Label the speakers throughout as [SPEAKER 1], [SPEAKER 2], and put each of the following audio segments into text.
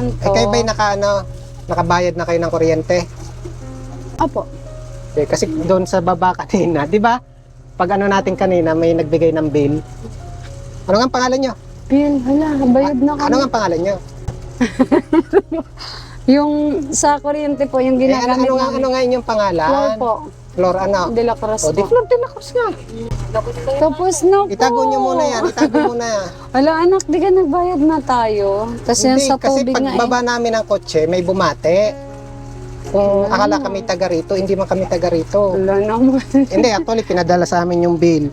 [SPEAKER 1] naman po.
[SPEAKER 2] kayo ba'y nakabayad na kayo ng kuryente?
[SPEAKER 1] Opo.
[SPEAKER 2] Kasi doon sa baba kanina, di ba? Pag natin kanina, may nagbigay ng bill. Ano nga ang pangalan nyo?
[SPEAKER 1] Bill, hala, bayad na kami.
[SPEAKER 2] Ano nga ang pangalan nyo?
[SPEAKER 1] Yung sa kuryente po, yung ginagamit
[SPEAKER 2] ano nga inyong pangalan?
[SPEAKER 1] Flor po.
[SPEAKER 2] Flor ano?
[SPEAKER 1] De la Cruz
[SPEAKER 2] O, di
[SPEAKER 1] po.
[SPEAKER 2] Flor de la Cruz nga.
[SPEAKER 1] Tapos na po.
[SPEAKER 2] Itago nyo muna yan, itago muna.
[SPEAKER 1] Hala anak, di ka nagbayad na tayo. Tapos yan
[SPEAKER 2] Hindi,
[SPEAKER 1] sa
[SPEAKER 2] kasi
[SPEAKER 1] tubig nga
[SPEAKER 2] pagbaba namin ng kotse, may bumate. Kung akala kami taga rito, hindi man kami taga rito.
[SPEAKER 1] Hala naman.
[SPEAKER 2] Hindi, actually, pinadala sa amin yung bill.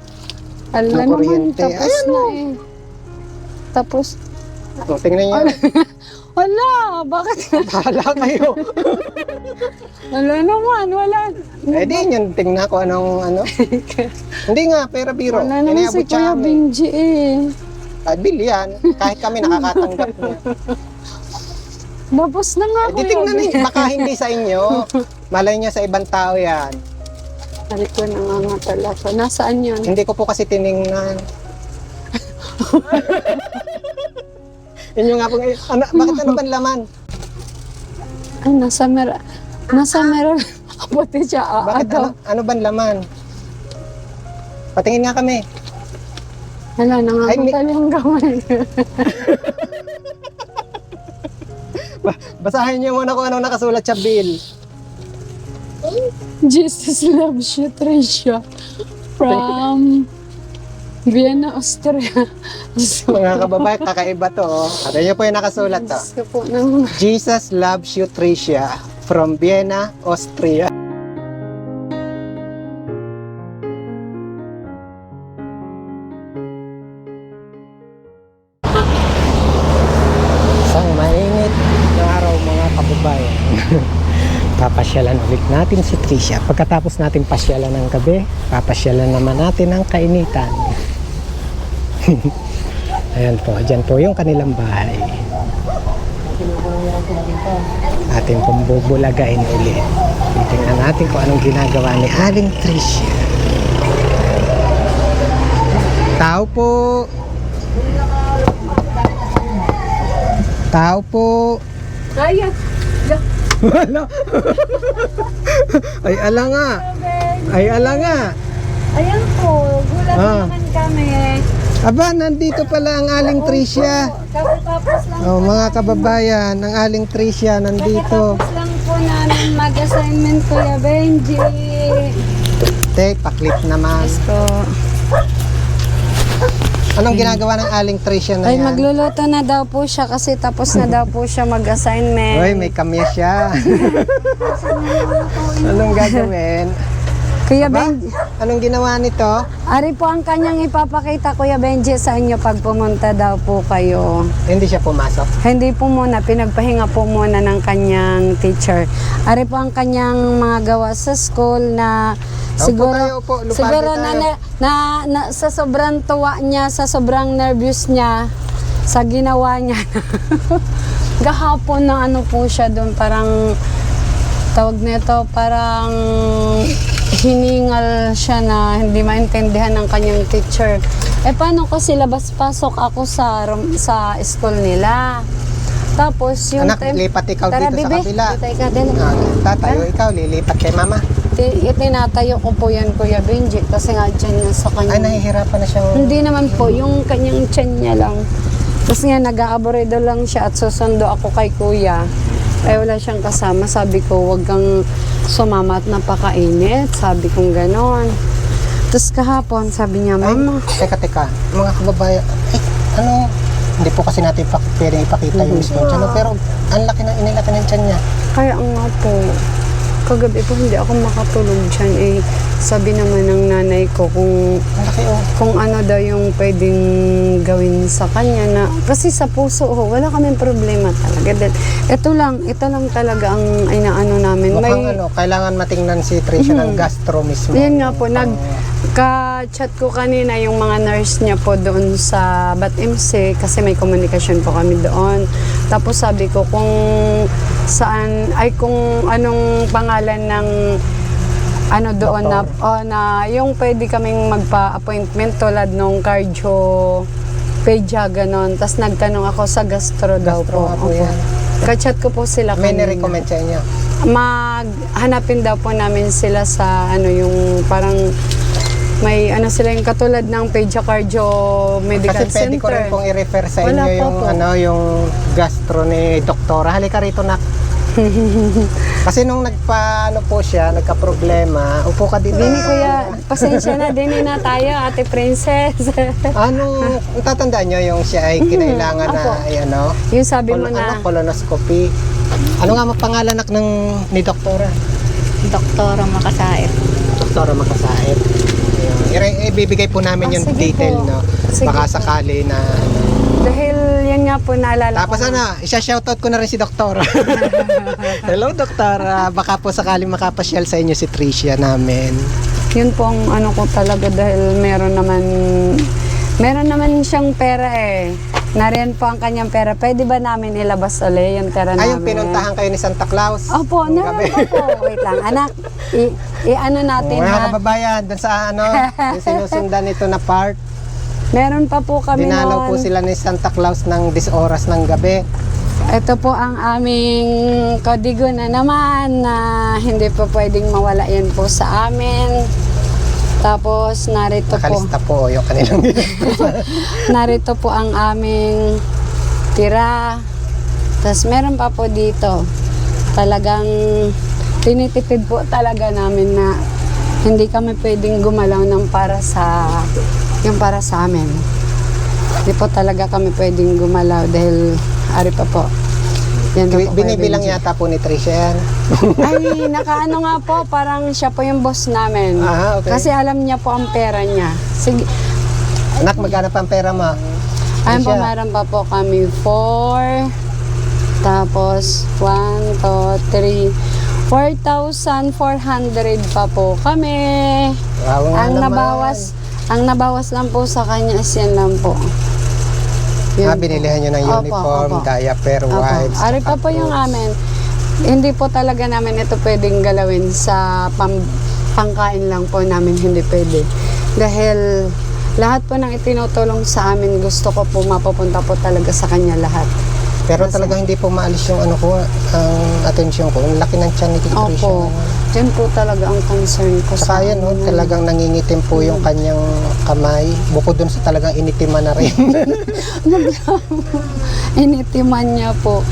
[SPEAKER 1] Hala
[SPEAKER 2] ng
[SPEAKER 1] naman,
[SPEAKER 2] kuryente.
[SPEAKER 1] tapos
[SPEAKER 2] Ayan,
[SPEAKER 1] na
[SPEAKER 2] o.
[SPEAKER 1] eh. Tapos,
[SPEAKER 2] O, tingnan nyo.
[SPEAKER 1] hala, bakit?
[SPEAKER 2] Bahala kayo.
[SPEAKER 1] Hala naman, wala.
[SPEAKER 2] Eh di yun, tingnan ko anong ano. Hindi nga, pera biro.
[SPEAKER 1] Wala naman si
[SPEAKER 2] Iniabot siya
[SPEAKER 1] Kuya
[SPEAKER 2] amin.
[SPEAKER 1] Benji eh.
[SPEAKER 2] Bill yan. Kahit kami nakakatanggap niya.
[SPEAKER 1] Tapos na nga
[SPEAKER 2] Eh di tingnan ninyo, baka hindi sa inyo. Malay nyo sa ibang tao yan.
[SPEAKER 1] Balik ko na nga talaga. Nasaan yun?
[SPEAKER 2] Hindi ko po kasi tiningnan. Inyo nga po, bakit ano ba laman?
[SPEAKER 1] Ay, nasa meron. Buti siya.
[SPEAKER 2] Bakit ano ba laman? Patingin nga kami.
[SPEAKER 1] Hala, nangangatal yung gamay.
[SPEAKER 2] Basahin niyo muna kung anong nakasulat sa bill.
[SPEAKER 1] Jesus loves you, Tricia. From Vienna, Austria. Diyos ko.
[SPEAKER 2] Mga kababayan, kakaiba to. Oh. Ano niyo po yung nakasulat to?
[SPEAKER 1] Diyos ko po. Nang...
[SPEAKER 2] Jesus loves you, Tricia. From Vienna, Austria. Isang mainit na araw mga kababayan. Papasyalan ulit natin si Tricia. Pagkatapos natin pasyalan ng gabi, papasyalan naman natin ang kainitan. Ayan po, dyan po yung kanilang bahay. Atin pong bubulagain ulit. Titingnan natin kung anong ginagawa ni Aling Tricia. Tao po! Tao po!
[SPEAKER 1] Ay,
[SPEAKER 2] Wala! Ay, ala nga! Ay, ala nga!
[SPEAKER 1] ayan po. Gulat naman kami.
[SPEAKER 2] Aba, nandito pala ang Aling Tricia.
[SPEAKER 1] Kapatapos lang.
[SPEAKER 2] Oh, mga kababayan, ang Aling Tricia nandito.
[SPEAKER 1] Kapatapos lang po namin mag-assignment, Kuya Benji.
[SPEAKER 2] Tek, paklip naman.
[SPEAKER 1] Gusto.
[SPEAKER 2] Anong ginagawa ng Aling Tricia na
[SPEAKER 1] Ay,
[SPEAKER 2] yan?
[SPEAKER 1] magluluto na daw po siya kasi tapos na daw po siya mag-assignment.
[SPEAKER 2] Uy, may kamya siya. Anong gagawin?
[SPEAKER 1] Kuya
[SPEAKER 2] Aba,
[SPEAKER 1] Benji,
[SPEAKER 2] anong ginawa nito?
[SPEAKER 1] ari po ang kanyang ipapakita, Kuya Benji, sa inyo pag pumunta daw po kayo.
[SPEAKER 2] Hindi siya pumasok.
[SPEAKER 1] Hindi po muna, pinagpahinga po muna ng kanyang teacher. Ari po ang kanyang mga gawa sa school na siguro,
[SPEAKER 2] Upo, lupaldi
[SPEAKER 1] siguro
[SPEAKER 2] tayo.
[SPEAKER 1] na sa sobrang tuwa niya, sa sobrang nervous niya, sa ginawa niya. Gahapon na ano po siya doon, parang tawag nito, parang hiningal siya na hindi maintindihan ng kanyang teacher. Eh paano kasi labas-pasok ako sa school nila. Tapos yung
[SPEAKER 2] Anak, lipat ikaw
[SPEAKER 1] Tara,
[SPEAKER 2] dito
[SPEAKER 1] bebe.
[SPEAKER 2] sa kabila.
[SPEAKER 1] Dito ka din.
[SPEAKER 2] Tatayo ikaw, lilipat kay mama.
[SPEAKER 1] Tinatayo ko po yan, Kuya Benji, kasi nga dyan yan sa
[SPEAKER 2] Ay,
[SPEAKER 1] kanya.
[SPEAKER 2] nahihirapan na siyang...
[SPEAKER 1] Hindi naman po, yung kanyang tiyan niya lang. Tapos nga, nag-aaboredo lang siya at susundo ako kay Kuya. Ay, wala siyang kasama. Sabi ko, wag kang sumama at napakainit. Sabi kong ganon. Tapos kahapon, sabi niya, Mama.
[SPEAKER 2] Teka. Mga kababayan, ano... Hindi po kasi natin pwedeng ipakita yung mismo tiyan. Pero ang laki ng inilaki ng tiyan niya.
[SPEAKER 1] Kaya nga po, kagabi po hindi ako makatulog dyan. Eh, sabi naman ng nanay ko kung
[SPEAKER 2] Ang laki
[SPEAKER 1] kung ano daw yung pwedeng gawin sa kanya na kasi sa puso wala kaming problema talaga. Ito lang talaga ang inaano namin.
[SPEAKER 2] Mukhang kailangan matingnan si Tricia ng gastro mismo.
[SPEAKER 1] Yan nga po, nagka-chat ko kanina yung mga nurse niya po doon sa Bat MC kasi may komunikasyon po kami doon. Tapos sabi ko kung anong pangalan ng ano doon na yung pwede kaming magpa-appointment tulad nung cardio pedia ganon. Tapos nagtanong ako sa gastro daw po.
[SPEAKER 2] Gastro nga po yan.
[SPEAKER 1] Kachat ko po sila
[SPEAKER 2] May
[SPEAKER 1] kanina.
[SPEAKER 2] nirecommend sa inyo.
[SPEAKER 1] Maghanapin daw po namin sila sa yung parang may sila yung katulad ng Pedia Cardio Medical
[SPEAKER 2] Kasi pwede ko rin
[SPEAKER 1] Center.
[SPEAKER 2] pong i-refer sa
[SPEAKER 1] Wala
[SPEAKER 2] inyo
[SPEAKER 1] pa
[SPEAKER 2] yung
[SPEAKER 1] po.
[SPEAKER 2] yung gastro ni Doktora. Halika rito nak. Kasi nung po siya, nagka-problema, upo ka dito.
[SPEAKER 1] Dini kuya, pasensya na, dini na tayo, Ate Princess.
[SPEAKER 2] Tatandaan nyo yung siya ay kinailangan na,
[SPEAKER 1] Opo. Yung sabi mo na,
[SPEAKER 2] colonoscopy. Ano nga pangalan ni Doktora?
[SPEAKER 3] Doktora Makasaip.
[SPEAKER 2] Doktora Makasaip. Ibibigay po namin yung
[SPEAKER 1] sige
[SPEAKER 2] detail,
[SPEAKER 1] po.
[SPEAKER 2] no?
[SPEAKER 1] Sige
[SPEAKER 2] Baka
[SPEAKER 1] po.
[SPEAKER 2] sakali na,
[SPEAKER 1] dahil yan nga po naalala
[SPEAKER 2] Tapos
[SPEAKER 1] ko.
[SPEAKER 2] isa-shoutout ko na rin si Doktora. Hello, Doktora. Baka po sakaling makapasyal sa inyo si Tricia namin.
[SPEAKER 1] Yun po ang ko talaga dahil meron naman siyang pera eh. Nariyan po ang kanyang pera. Pwede ba namin ilabas ulit yung pera namin?
[SPEAKER 2] Ayun, pinuntahan kayo ni Santa Claus.
[SPEAKER 1] Opo,
[SPEAKER 2] Nung
[SPEAKER 1] naman
[SPEAKER 2] gabi.
[SPEAKER 1] po. Wait lang, anak. Natin
[SPEAKER 2] Mga
[SPEAKER 1] ha.
[SPEAKER 2] kababayan, dun sa yung sinusundan ito na part,
[SPEAKER 1] Meron pa po kami
[SPEAKER 2] dinalaw po
[SPEAKER 1] noon.
[SPEAKER 2] sila ni Santa Claus ng 10 oras ng gabi.
[SPEAKER 1] Ito po ang aming kodigo na naman na hindi po pwedeng mawala yan po sa amin. Tapos narito po.
[SPEAKER 2] Nakalista po yung kanilang
[SPEAKER 1] Narito po ang aming tira. Tapos meron pa po dito. Talagang tinitipid po talaga namin na hindi kami pwedeng gumalaw ng para sa amin. Hindi po talaga kami pwedeng gumalaw dahil ari pa po. Yan po po,
[SPEAKER 2] Binibilang
[SPEAKER 1] Kuya Benji.
[SPEAKER 2] yata po ni Tricia yan.
[SPEAKER 1] Ay, nakaano nga po, parang siya po yung boss namin.
[SPEAKER 2] Ah, okay.
[SPEAKER 1] Kasi alam niya po ang pera niya. Sige,
[SPEAKER 2] Anak, magkano pa ang pera mo?
[SPEAKER 1] ayun po,
[SPEAKER 2] Tricia.
[SPEAKER 1] meron pa po kami 4, tapos 1, 2, 3, 4,400 pa po kami.
[SPEAKER 2] Wow nga
[SPEAKER 1] Ang
[SPEAKER 2] naman.
[SPEAKER 1] nabawas lang po sa kanya is yan lang po. Yun po.
[SPEAKER 2] Binilihan nyo ng
[SPEAKER 1] Opo,
[SPEAKER 2] uniform,
[SPEAKER 1] opo.
[SPEAKER 2] diaper,
[SPEAKER 1] Opo.
[SPEAKER 2] wipes.
[SPEAKER 1] Ari pa po yung
[SPEAKER 2] clothes.
[SPEAKER 1] amin. Hindi po talaga namin ito pwedeng galawin sa pangkain lang po namin, hindi pwede. Dahil lahat po ng itinutulong sa amin, gusto ko po mapupunta po talaga sa kanya lahat.
[SPEAKER 2] Pero talagang hindi po maalis yung ang atensyon ko. Ang laki ng tiyan ni Tricia.
[SPEAKER 1] Opo, yan po talaga ang concern ko sa
[SPEAKER 2] Saka yan,
[SPEAKER 1] kanya.
[SPEAKER 2] talagang nangingitim po yung kanyang kamay. Bukod dun sa talagang initiman na rin.
[SPEAKER 1] Initiman niya po.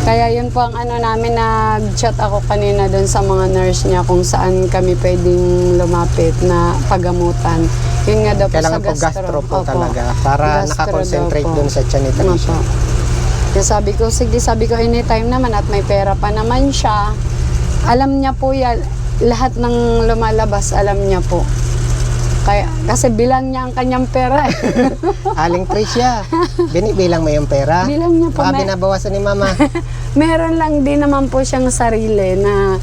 [SPEAKER 1] Kaya yun po ang namin, nag-chat ako kanina doon sa mga nurse niya kung saan kami pwedeng lumapit na pagamutan. Yun nga daw po
[SPEAKER 2] Kailangan
[SPEAKER 1] sa
[SPEAKER 2] po gastro po
[SPEAKER 1] Opo.
[SPEAKER 2] talaga para
[SPEAKER 1] Gastro
[SPEAKER 2] nakakonsentrate
[SPEAKER 1] daw po.
[SPEAKER 2] dun sa tiyan ni Tricia.
[SPEAKER 1] Opo. Kaya sabi ko, sige, anytime naman at may pera pa naman siya. Alam niya po yan, lahat ng lumalabas, alam niya po. Kasi bilang niya ang kanyang pera eh.
[SPEAKER 2] Aling Tricia, binibilang mo yung pera?
[SPEAKER 1] Bilang niya po.
[SPEAKER 2] Baka binabawasan ni Mama.
[SPEAKER 1] Meron lang din naman po siyang sarili na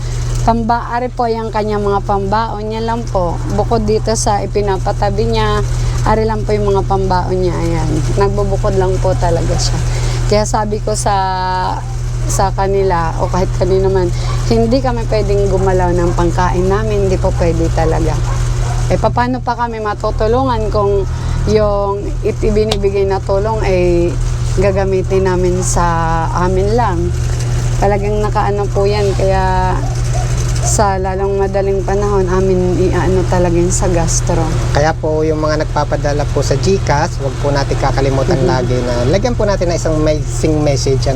[SPEAKER 1] ari po yung kanyang mga pambaon niya lang po. Bukod dito sa ipinapatabi niya, ari lang po yung mga pambaon niya. Ayan. Nagbubukod lang po talaga siya. Kaya sabi ko sa kanila o kahit kanina man, hindi kami pwedeng gumalaw ng pangkain namin, hindi po pwede talaga. Paano pa kami matutulungan kung yung ibinibigay na tulong ay gagamitin namin sa amin lang. Talagang nakaano po yan, kaya sa lalong madaling panahon, amin talaga yun sa gastro.
[SPEAKER 2] Kaya po yung mga nagpapadala po sa GCash, huwag po natin kakalimutan lagi na lagyan po natin na isang amazing message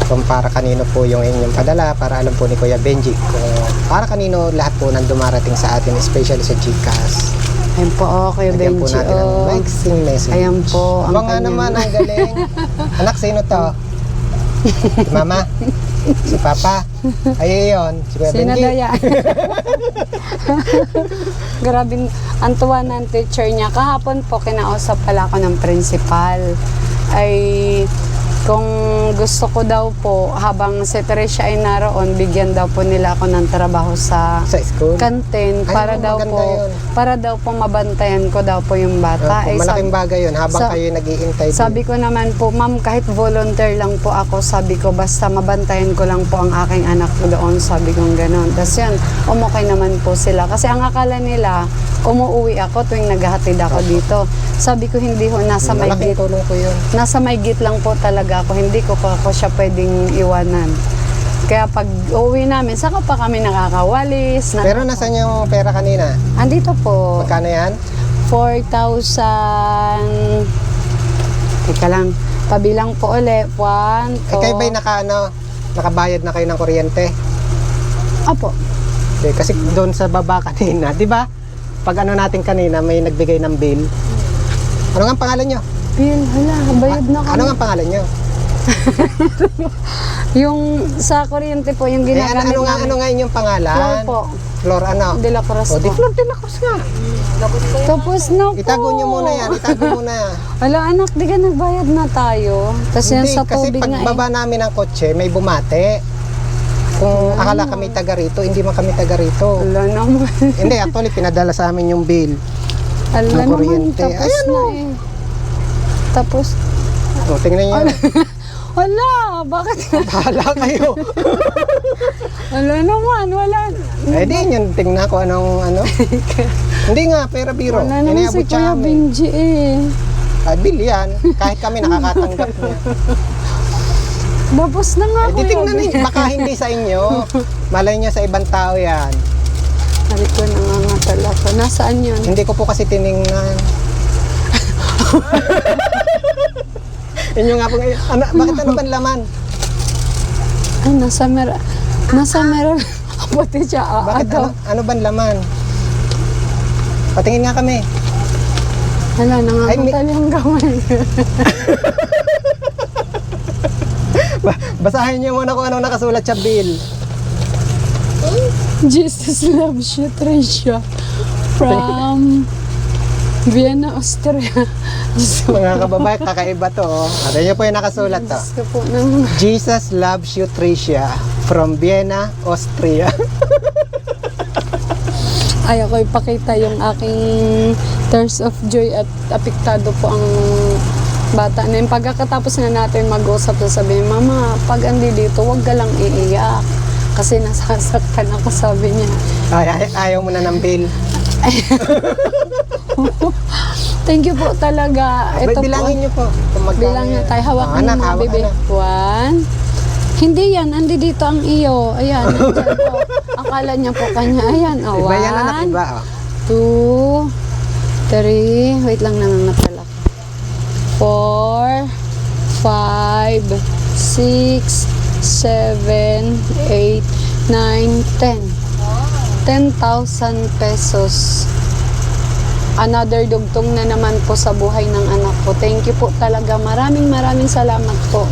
[SPEAKER 2] kung para kanino po yung inyong padala, para alam po ni Kuya Benji kung para kanino lahat po nang dumarating sa atin, especially sa GCash.
[SPEAKER 1] Ayun po, Kuya
[SPEAKER 2] Lagyan po
[SPEAKER 1] Benji.
[SPEAKER 2] natin ang amazing message.
[SPEAKER 1] Ayan po.
[SPEAKER 2] Aba nga naman, ang galing. Anak, sino to? Si Mama? Si Papa? Ay, yun. Si Kuya
[SPEAKER 1] Sino
[SPEAKER 2] Benji.
[SPEAKER 1] daw yan? Grabe, ang tuwa ng teacher niya. Kahapon po, kinausap pala ako ng principal. Ay, kung gusto ko daw po, habang si Tricia ay naroon, bigyan daw po nila ako ng trabaho sa
[SPEAKER 2] Sa school?
[SPEAKER 1] kantin
[SPEAKER 2] Ay,
[SPEAKER 1] para daw
[SPEAKER 2] maganda
[SPEAKER 1] po
[SPEAKER 2] yun.
[SPEAKER 1] para daw po mabantayan ko daw po yung bata.
[SPEAKER 2] Opo, malaking bagay yun habang
[SPEAKER 1] sa-
[SPEAKER 2] kayo nag-iintay.
[SPEAKER 1] Sabi ko naman po, ma'am, kahit volunteer lang po ako, sabi ko, basta mabantayan ko lang po ang aking anak ko doon, sabi ko gano'n. Tapos yan, umukay naman po sila. Kasi ang akala nila, umuwi ako tuwing naghahatid ako dito. Sabi ko, hindi ho, nasa may
[SPEAKER 2] Malaking
[SPEAKER 1] gate.
[SPEAKER 2] tulong ko yun.
[SPEAKER 1] Nasa may gate lang po talaga talaga ako. Hindi ko pa ako siya pwedeng iwanan. Kaya pag uwi namin, saka pa kami nakakawalis.
[SPEAKER 2] Pero nasan yung pera kanina?
[SPEAKER 1] Andito po,
[SPEAKER 2] Magkano yan?
[SPEAKER 1] 4,000. Teka lang, pabilang po ulit. 1, 2.
[SPEAKER 2] Kayo ba'y nakabayad na kayo ng kuryente?
[SPEAKER 1] Opo.
[SPEAKER 2] Kasi doon sa baba kanina, di ba? Pag ano natin kanina, may nagbigay ng bill. Ano nga ang pangalan nyo?
[SPEAKER 1] Bill, hala, bayad na kami.
[SPEAKER 2] Ano nga ang pangalan nyo?
[SPEAKER 1] Yung sa kuryente po, yung ginagamit
[SPEAKER 2] ano
[SPEAKER 1] namin.
[SPEAKER 2] nga inyong pangalan?
[SPEAKER 1] Flor po.
[SPEAKER 2] Flor ano?
[SPEAKER 1] De la Cruz
[SPEAKER 2] O, di
[SPEAKER 1] po.
[SPEAKER 2] Flor de la Cruz nga.
[SPEAKER 1] Tapos na po.
[SPEAKER 2] Itago nyo muna yan, itago muna.
[SPEAKER 1] Wala anak, di ka nagbayad na tayo. Tapos yan
[SPEAKER 2] Hindi,
[SPEAKER 1] sa
[SPEAKER 2] kasi
[SPEAKER 1] tubig
[SPEAKER 2] pag
[SPEAKER 1] nga
[SPEAKER 2] baba namin ng kotse, may bumate. Kung akala kami taga rito, hindi man kami taga rito.
[SPEAKER 1] Wala naman.
[SPEAKER 2] Hindi, actually, pinadala sa amin yung bill.
[SPEAKER 1] Wala
[SPEAKER 2] Ng
[SPEAKER 1] naman.
[SPEAKER 2] kuryente.
[SPEAKER 1] Tapos
[SPEAKER 2] Ayan,
[SPEAKER 1] na
[SPEAKER 2] oh.
[SPEAKER 1] eh. Tapos,
[SPEAKER 2] O, tingnan nyo.
[SPEAKER 1] wala, bakit?
[SPEAKER 2] Bahala kayo.
[SPEAKER 1] Wala naman, wala.
[SPEAKER 2] Eh, di yun, tingnan ko anong ano. Hindi nga, pera biro.
[SPEAKER 1] Wala naman si
[SPEAKER 2] Iniabot sa
[SPEAKER 1] Kuya
[SPEAKER 2] amin.
[SPEAKER 1] Benji eh.
[SPEAKER 2] Bill yan. Kahit kami nakakatanggap niya.
[SPEAKER 1] Tapos na nga
[SPEAKER 2] Eh, di
[SPEAKER 1] Kuya
[SPEAKER 2] tingnan
[SPEAKER 1] Benji.
[SPEAKER 2] ninyo. Baka hindi sa inyo. Malay nyo sa ibang tao yan.
[SPEAKER 1] Sabi ko, nangangatal ako. Nasaan yun?
[SPEAKER 2] Hindi ko po kasi tiningnan. Inyo nga po ngayon. Bakit ano ba laman?
[SPEAKER 1] Ay, nasa meron. Pati siya.
[SPEAKER 2] Bakit ano ba laman? Patingin nga kami.
[SPEAKER 1] Hala,
[SPEAKER 2] Ay,
[SPEAKER 1] nangangatal yung gamay.
[SPEAKER 2] Basahin niyo muna kung ano nakasulat sa bill.
[SPEAKER 1] Jesus loves you, Tricia. From Vienna, Austria. Diyos ko,
[SPEAKER 2] Mga kababae, kakaiba to. Oh. Ano niyo po yung nakasulat to?
[SPEAKER 1] Diyos ko po nang...
[SPEAKER 2] Jesus loves you, Tricia. From Vienna, Austria.
[SPEAKER 1] Ayaw ko ipakita yung aking tears of joy at apektado po ang bata na yung pagkatapos na natin mag-usap, sabi, Mama, pag andi dito, huwag ka lang iiyak. Kasi nasasaktan ako, sabi niya.
[SPEAKER 2] Ayaw mo na ng bill.
[SPEAKER 1] Thank you po talaga. Ito
[SPEAKER 2] Bilangin niyo po. Kung magkano
[SPEAKER 1] Bilangin
[SPEAKER 2] yan.
[SPEAKER 1] tayo. Hawakan
[SPEAKER 2] Anak,
[SPEAKER 1] mo,
[SPEAKER 2] hawak
[SPEAKER 1] bebe.
[SPEAKER 2] anak.
[SPEAKER 1] 1. Hindi yan. Andi dito ang iyo. Ayan. Nandyan po. Akala niya po kanya. Ayan. Oh,
[SPEAKER 2] Iba yan anak,
[SPEAKER 1] 1,
[SPEAKER 2] iba. Oh.
[SPEAKER 1] 2, 3. Wait lang, nangangatal ako. 4, 5, 6, 7, 8, 9, 10. 10,000 pesos. Another dugtong na naman po sa buhay ng anak ko. Thank you po talaga. Maraming salamat po.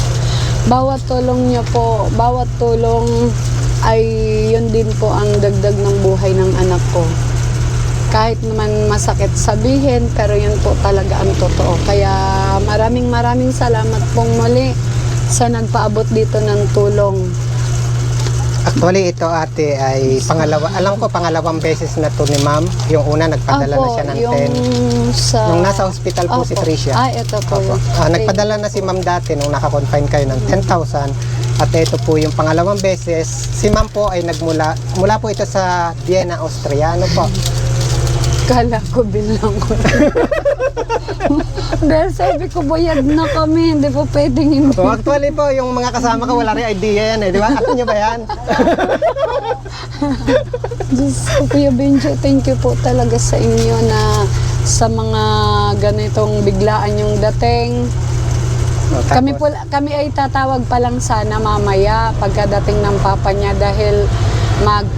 [SPEAKER 1] Bawat tulong niyo po, bawat tulong ay yun din po ang dagdag ng buhay ng anak ko. Kahit naman masakit sabihin, pero yun po talaga ang totoo. Kaya maraming salamat pong muli sa nagpaabot dito ng tulong.
[SPEAKER 2] Actually, ito ate ay pangalawang beses na to ni ma'am. Yung una, nagpadala na siya ng 10.
[SPEAKER 1] yung sa...
[SPEAKER 2] Nung nasa hospital po si
[SPEAKER 1] Opo.
[SPEAKER 2] Tricia.
[SPEAKER 1] Ito po
[SPEAKER 2] Opo.
[SPEAKER 1] yun.
[SPEAKER 2] Nagpadala na si ma'am dati nung naka-confine kayo ng 10,000. At ito po yung pangalawang beses. Si ma'am po ay mula po ito sa Vienna, Austria. Ano po?
[SPEAKER 1] Kala ko bilang ko. Dahil sabi ko, bayad na kami. Hindi po pwedeng hindi.
[SPEAKER 2] So actually po, yung mga kasama ko, wala rin idea yan eh. Di ba? Ato nyo ba yan?
[SPEAKER 1] Diyos ko, Kuya Benjo, thank you po talaga sa inyo na sa mga ganitong biglaan yung dating. Kami ay tatawag pa lang sana mamaya pagkadating ng papa niya dahil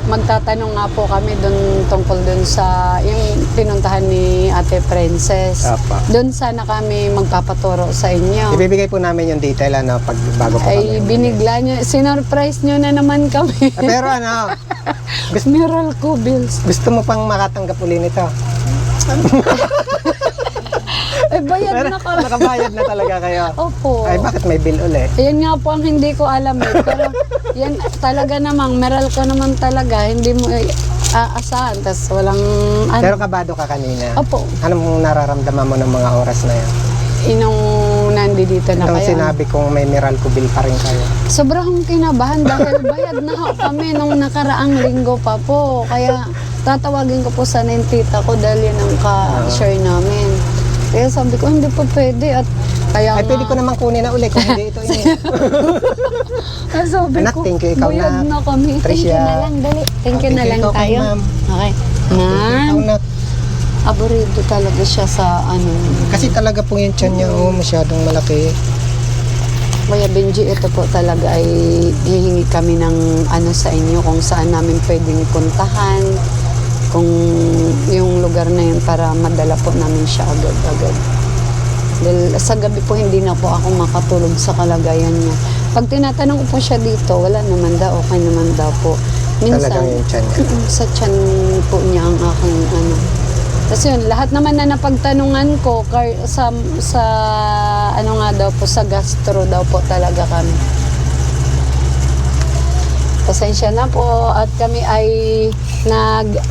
[SPEAKER 1] magtatanong nga po kami tungkol dun sa yung pinuntahan ni Ate Princess.
[SPEAKER 2] Apa.
[SPEAKER 1] Doon sana kami magpapaturo sa inyo.
[SPEAKER 2] Ibibigay po namin yung detail bago po
[SPEAKER 1] Ay,
[SPEAKER 2] kami.
[SPEAKER 1] binigla niyo, sinurprise niyo na naman kami.
[SPEAKER 2] Pero ano,
[SPEAKER 1] Miracle bills.
[SPEAKER 2] gusto mo pang makatanggap uli nito?
[SPEAKER 1] Eh, bayad na kami.
[SPEAKER 2] Nakabayad na talaga kayo.
[SPEAKER 1] Opo.
[SPEAKER 2] Ay, bakit may bill uli?
[SPEAKER 1] Ayan nga po ang hindi ko alam eh. Pero yan talaga namang, meral ka naman talaga. Hindi mo aasahan. Tapos walang ano.
[SPEAKER 2] Pero kabado ka kanina.
[SPEAKER 1] Opo.
[SPEAKER 2] Anong nararamdaman mo ng mga oras na yan?
[SPEAKER 1] Inong nandito na
[SPEAKER 2] Itong
[SPEAKER 1] kaya.
[SPEAKER 2] sinabi kong may Meralco bill pa rin kayo.
[SPEAKER 1] Sobrang kinabahan dahil bayad na ho kami nung nakaraang linggo pa po. Kaya tatawagin ko po sana yung tita ko dahil yan ang ka-share namin. Kaya sabi ko, hindi pa pwede. At Kaya
[SPEAKER 2] Ay, pwede ko naman kunin na uli kung hindi ito inyo.
[SPEAKER 1] Ay, sabi
[SPEAKER 2] Anak,
[SPEAKER 1] ko,
[SPEAKER 2] thank you, ikaw
[SPEAKER 1] buyag
[SPEAKER 2] na.
[SPEAKER 1] na kami. Thank you
[SPEAKER 2] Tricia.
[SPEAKER 1] na lang, dali. Thank you
[SPEAKER 2] Ah,
[SPEAKER 1] na
[SPEAKER 2] thank you,
[SPEAKER 1] lang
[SPEAKER 2] ikaw kay
[SPEAKER 1] tayo.
[SPEAKER 2] ma'am.
[SPEAKER 1] Okay.
[SPEAKER 2] Ikaw
[SPEAKER 1] Ma'am,
[SPEAKER 2] na.
[SPEAKER 1] aburido talaga siya sa ano.
[SPEAKER 2] Kasi talaga po yung tiyan niya, masyadong malaki.
[SPEAKER 1] Kuya Benji, ito po talaga ay hihingi kami ng ano sa inyo kung saan namin pwedeng ipuntahan, kung yung lugar na yun para madala po namin siya agad-agad. Dahil sa gabi po hindi na po ako makatulog sa kalagayan niya. Pag tinatanong ko po siya dito, wala naman daw, okay naman daw po.
[SPEAKER 2] Talagang yung tiyan niya.
[SPEAKER 1] Sa tiyan po niya ang aking ano. Kasi yun, lahat naman na napagtanungan ko sa ano nga daw po, sa gastro daw po talaga kami. Pasensya na po at kami ay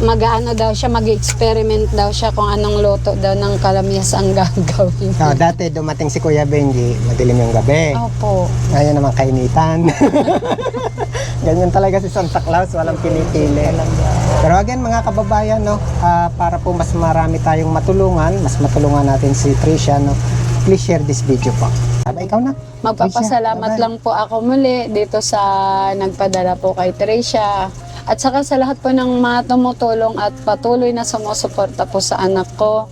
[SPEAKER 1] mag-ano daw siya, mag-experiment daw siya kung anong luto daw ng kalamyas ang gagawin.
[SPEAKER 2] Dati dumating si Kuya Benji, madilim yung gabi.
[SPEAKER 1] Opo.
[SPEAKER 2] Ngayon naman kainitan. Ganyan talaga si Santa Claus, walang pinipili. Pero again mga kababayan, no, para po mas marami tayong matulungan, mas matulungan natin si Tricia, no, please share this video po. Ikaw na.
[SPEAKER 1] Magpapasalamat
[SPEAKER 2] Tricia,
[SPEAKER 1] lang po ako muli dito sa nagpadala po kay Tricia. At saka sa lahat po ng mga tumutulong at patuloy na sumusuporta po sa anak ko.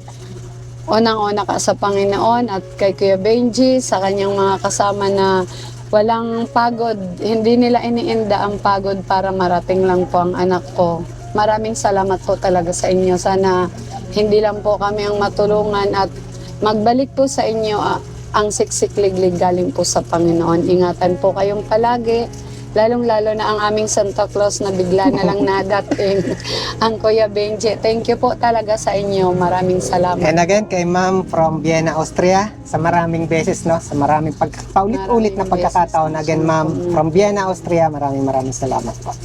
[SPEAKER 1] Unang-una ka sa Panginoon at kay Kuya Benji, sa kanyang mga kasama na walang pagod. Hindi nila iniinda ang pagod para marating lang po ang anak ko. Maraming salamat po talaga sa inyo. Sana hindi lang po kami ang matulungan at magbalik po sa inyo ang siksik-liglig galing po sa Panginoon. Ingatan po kayong palagi. Lalong-lalo na ang aming Santa Claus na bigla na lang nadating. Ang Kuya Benji. Thank you po talaga sa inyo. Maraming salamat.
[SPEAKER 2] And again, kay Ma'am from Vienna, Austria, sa maraming beses, no, sa maraming paulit-ulit na
[SPEAKER 1] Maraming
[SPEAKER 2] pagkakataon.
[SPEAKER 1] beses.
[SPEAKER 2] Again, Ma'am from Vienna, Austria, maraming salamat po.